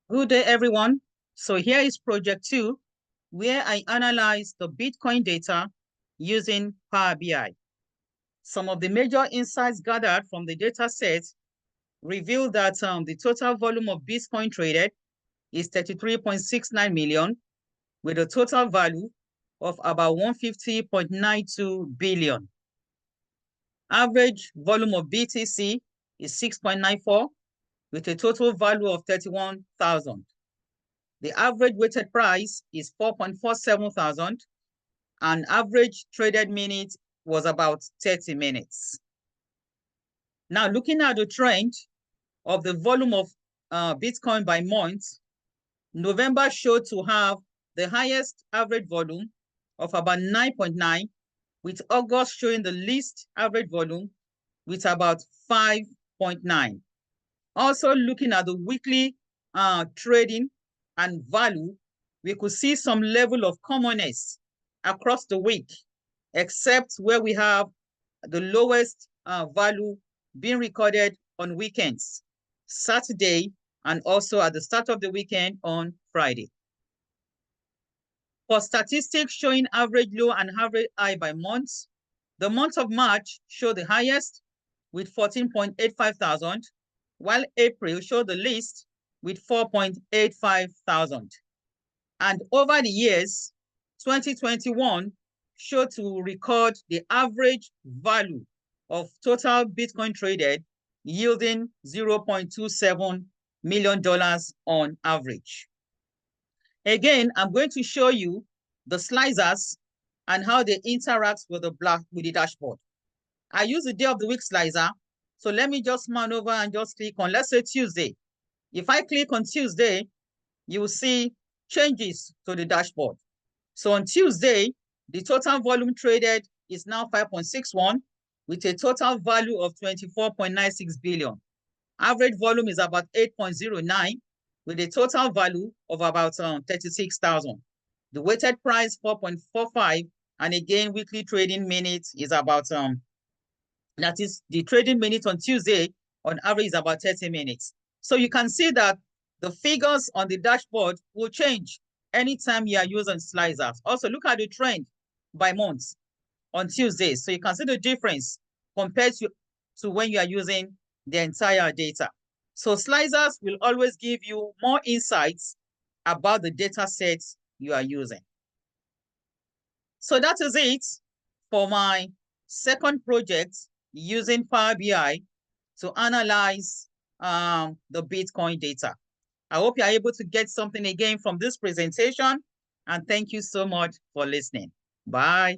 Good day, everyone. So here is project 2, where I analyze the Bitcoin data using Power BI. Some of the major insights gathered from the data set reveal that the total volume of Bitcoin traded is 33.69 million, with a total value of about 150.92 billion. Average volume of BTC is 6.94, with a total value of 31,000. The average weighted price is 4.47 thousand, and average traded minutes was about 30 minutes. Now, looking at the trend of the volume of Bitcoin by month, November showed to have the highest average volume of about 9.9, with August showing the least average volume with about 5.9. Also, looking at the weekly trading and value, we could see some level of commonness across the week, except where we have the lowest value being recorded on weekends, Saturday, and also at the start of the weekend on Friday. For statistics showing average low and average high by months, the month of March showed the highest with 14.85 thousand, while April showed the least with 4.85 thousand. And over the years, 2021 showed to record the average value of total Bitcoin traded, yielding $0.27 million on average. Again, I'm going to show you the slicers and how they interact with the dashboard. I use the day of the week slicer. So let me just man over and just click on, let's say, Tuesday. If I click on Tuesday, you will see changes to the dashboard. So on Tuesday, the total volume traded is now 5.61 with a total value of 24.96 billion. Average volume is about 8.09 with a total value of about 36,000. The weighted price 4.45, and again, weekly trading minutes is about that is the trading minutes on Tuesday on average is about 30 minutes. So you can see that the figures on the dashboard will change anytime you are using slicers. Also, look at the trend by month on Tuesday. So you can see the difference compared to when you are using the entire data. So slicers will always give you more insights about the data sets you are using. So that is it for my second project using Power BI to analyze the Bitcoin data. I hope you're able to get something again from this presentation, and thank you so much for listening. Bye.